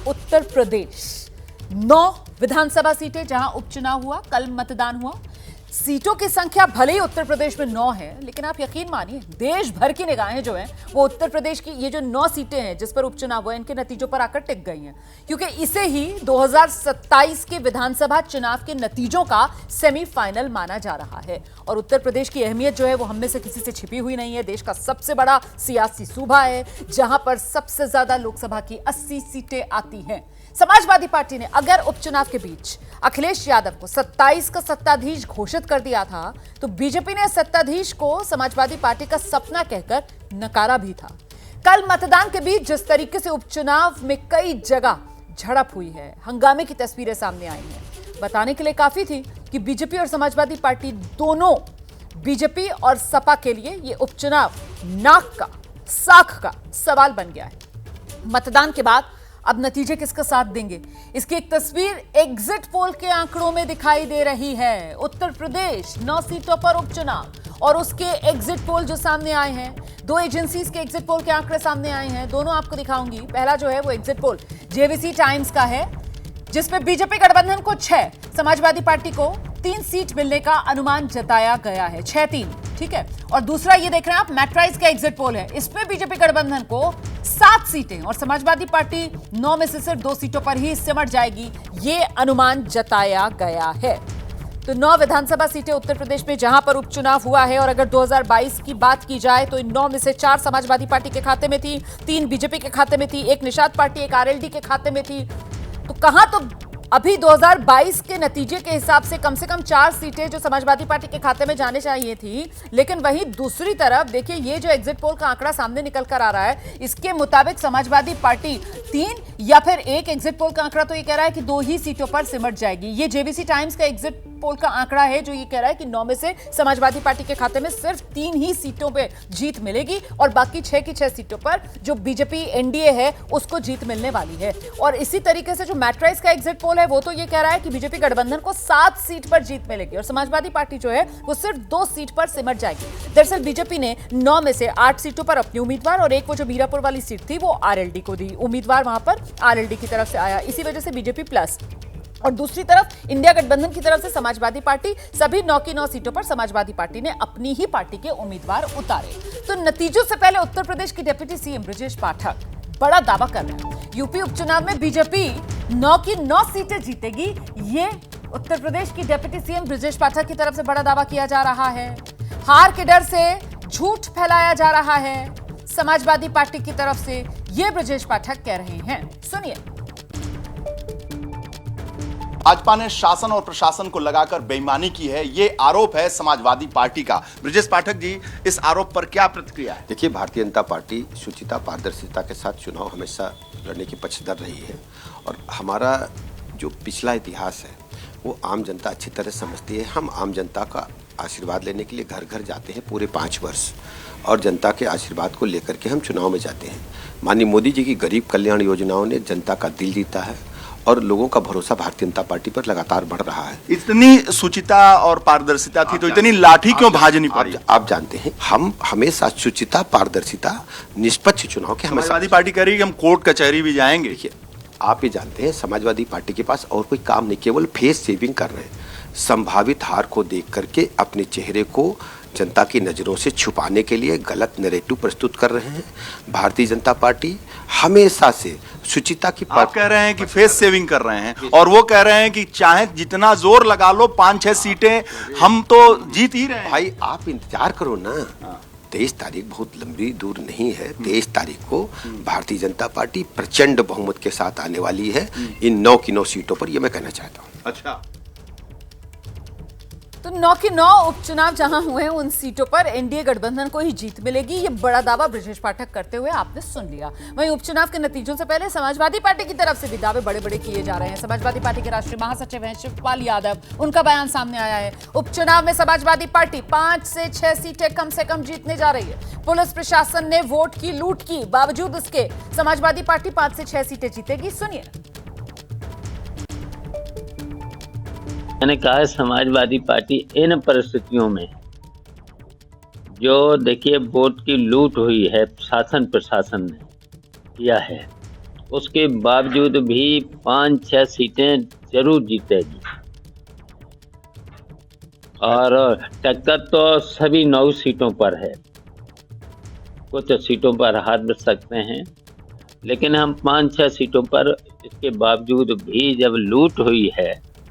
उत्तर प्रदेश 9 विधानसभा सीटें जहां उपचुनाव हुआ, कल मतदान हुआ। सीटों की संख्या भले ही उत्तर प्रदेश में 9 है, लेकिन आप यकीन मानिए देश भर की निगाहें जो हैं वो उत्तर प्रदेश की ये जो 9 सीटें हैं जिस पर उपचुनाव हुआ, इनके नतीजों पर आकर टिक गई हैं, क्योंकि इसे ही 2027 के विधानसभा चुनाव के नतीजों का सेमीफाइनल माना जा रहा है। और उत्तर प्रदेश की अहमियत जो है वो हम में से किसी से छिपी हुई नहीं है। देश का सबसे बड़ा सियासी सूबा है, जहां पर सबसे ज्यादा लोकसभा की 80 सीटें आती हैं। समाजवादी पार्टी ने अगर उपचुनाव के बीच अखिलेश यादव को 27 का सत्ताधीश घोषित कर दिया था, तो बीजेपी ने सत्ताधीश को समाजवादी पार्टी का सपना कहकर नकारा भी था। कल मतदान के बीच जिस तरीके से उपचुनाव में कई जगह झड़प हुई है, हंगामे की तस्वीरें सामने आई हैं, बताने के लिए काफी थी कि बीजेपी और समाजवादी पार्टी दोनों, बीजेपी और सपा के लिए ये उपचुनाव नाक का साख का सवाल बन गया है। मतदान के बाद अब नतीजे किसका साथ देंगे, इसकी एक तस्वीर एग्जिट पोल के आंकड़ों में दिखाई दे रही है। उत्तर प्रदेश 9 सीटों पर उपचुनाव और उसके एग्जिट पोल जो सामने आए हैं, 2 एजेंसीज के एग्जिट पोल के आंकड़े सामने आए हैं, दोनों आपको दिखाऊंगी। पहला जो है वो एग्जिट पोल जेवीसी टाइम्स का है, जिसमें बीजेपी गठबंधन को 6, समाजवादी पार्टी को 3 सीट मिलने का अनुमान जताया गया है, 6-3, ठीक है। और दूसरा ये देख रहे हैं आप, मैट्राइज का एग्जिट पोल है, इसमें बीजेपी गठबंधन को 7 सीटें और समाजवादी पार्टी 9 में से सिर्फ 2 सीटों पर ही सिमट जाएगी, ये अनुमान जताया गया है। तो 9 विधानसभा सीटें उत्तर प्रदेश में जहां पर उपचुनाव हुआ है, और अगर 2022 की बात की जाए तो इन 9 में से 4 समाजवादी पार्टी के खाते में थी, 3 बीजेपी के खाते में थी, 1 निषाद पार्टी, 1 आरएलडी के खाते में थी। तो कहां तो अभी 2022 के नतीजे के हिसाब से कम 4 सीटें जो समाजवादी पार्टी के खाते में जाने चाहिए थी, लेकिन वहीं दूसरी तरफ देखिए ये जो एग्जिट पोल का आंकड़ा सामने निकल कर आ रहा है, इसके मुताबिक समाजवादी पार्टी 3 या फिर 1, एग्जिट पोल का आंकड़ा तो ये कह रहा है कि 2 ही सीटों पर सिमट जाएगी। ये जेवीसी टाइम्स का एग्जिट पोल का आंकड़ा है जो ये कह रहा है कि 9 में से समाजवादी पार्टी के खाते में सिर्फ 3 ही सीटों पे जीत मिलेगी और बाकी 6 की 6 सीटों पर जो बीजेपी एनडीए है उसको जीत मिलने वाली है। और इसी तरीके से जो मैट्राइज का एग्जिट पोल है वो तो ये कह रहा है कि बीजेपी गठबंधन को 7 सीट पर जीत मिलेगी और समाजवादी पार्टी जो है वो सिर्फ 2 सीट पर सिमट जाएगी। दरअसल बीजेपी ने 9 में से 8 सीटों पर अपनी उम्मीदवार और एक वो जो मीरापुर वाली सीट थी वो आरएलडी को दी, उम्मीदवार वहां पर आरएलडी की तरफ से आया, इसी वजह से बीजेपी प्लस। और दूसरी तरफ इंडिया गठबंधन की तरफ से समाजवादी पार्टी, सभी 9 की 9 सीटों पर समाजवादी पार्टी ने अपनी ही पार्टी के उम्मीदवार उतारे। तो नतीजों से पहले उत्तर प्रदेश की डिप्टी सीएम ब्रजेश पाठक बड़ा दावा कर रहे हैं, यूपी उपचुनाव में बीजेपी 9 की 9 सीटें जीतेगी। ये उत्तर प्रदेश की डिप्टी सीएम ब्रजेश पाठक की तरफ से बड़ा दावा किया जा रहा है। हार के डर से झूठ फैलाया जा रहा है समाजवादी पार्टी की तरफ से, ये ब्रजेश पाठक कह रहे हैं, सुनिए। भाजपा ने शासन और प्रशासन को लगाकर बेईमानी की है, ये आरोप है समाजवादी पार्टी का। ब्रजेश पाठक जी, इस आरोप पर क्या प्रतिक्रिया है? देखिए, भारतीय जनता पार्टी शुचिता पारदर्शिता के साथ चुनाव हमेशा लड़ने की पक्षधर रही है और हमारा जो पिछला इतिहास है वो आम जनता अच्छी तरह समझती है। हम आम जनता का आशीर्वाद लेने के लिए घर घर जाते हैं पूरे 5 वर्ष और जनता के आशीर्वाद को लेकर के हम चुनाव में जाते हैं। माननीय मोदी जी की गरीब कल्याण योजनाओं ने जनता का दिल जीता है और लोगों का भरोसा भारतीय जनता पार्टी पर लगातार बढ़ रहा है। इतनी शुचिता और पारदर्शिता थी तो इतनी लाठी क्यों भाजनी पड़ी? आप जानते हैं, हम हमेशा शुचिता, पारदर्शिता, निष्पक्ष चुनाव के हमेशा। समाजवादी पार्टी कह रही है कि हम कोर्ट कचहरी भी जाएंगे। देखिए, आप ये जानते हैं समाजवादी पार्टी के पास और कोई काम नहीं, केवल फेस सेविंग कर रहे हैं। संभावित हार को देख करके अपने चेहरे को जनता की नजरों से छुपाने के लिए गलत नैरेटिव प्रस्तुत कर रहे हैं। भारतीय जनता पार्टी हमेशा से शुचिता की आप कह रहे हैं कि फेस सेविंग कर रहे हैं और वो कह रहे हैं कि चाहे जितना जोर लगा लो 5-6 सीटें हम तो जीत ही रहे हैं। भाई आप इंतजार करो ना, 23 तारीख बहुत लंबी दूर नहीं है। 23 तारीख को भारतीय जनता पार्टी प्रचंड बहुमत के साथ आने वाली है इन 9 की 9 सीटों पर, ये मैं कहना चाहता हूँ। अच्छा, तो 9 की 9 उपचुनाव जहां हुए हैं उन सीटों पर एनडीए गठबंधन को ही जीत मिलेगी, ये बड़ा दावा ब्रजेश पाठक करते हुए आपने सुन लिया। वहीं उपचुनाव के नतीजों से पहले समाजवादी पार्टी की तरफ से भी दावे बड़े बड़े किए जा रहे हैं। समाजवादी पार्टी के राष्ट्रीय महासचिव हैं शिवपाल यादव, उनका बयान सामने आया है। उपचुनाव में समाजवादी पार्टी 5 से 6 सीटें कम से कम जीतने जा रही है। पुलिस प्रशासन ने वोट की लूट की, बावजूद उसके समाजवादी पार्टी 5 से 6 सीटें जीतेगी, सुनिए। मैंने कहा समाजवादी पार्टी इन परिस्थितियों में जो देखिए वोट की लूट हुई है शासन प्रशासन ने किया है, उसके बावजूद भी 5-6 सीटें जरूर जीतेगी। और टक्कर तो सभी 9 सीटों पर है, कुछ सीटों पर हार भी सकते हैं, लेकिन हम 5-6 सीटों पर इसके बावजूद भी जब लूट हुई है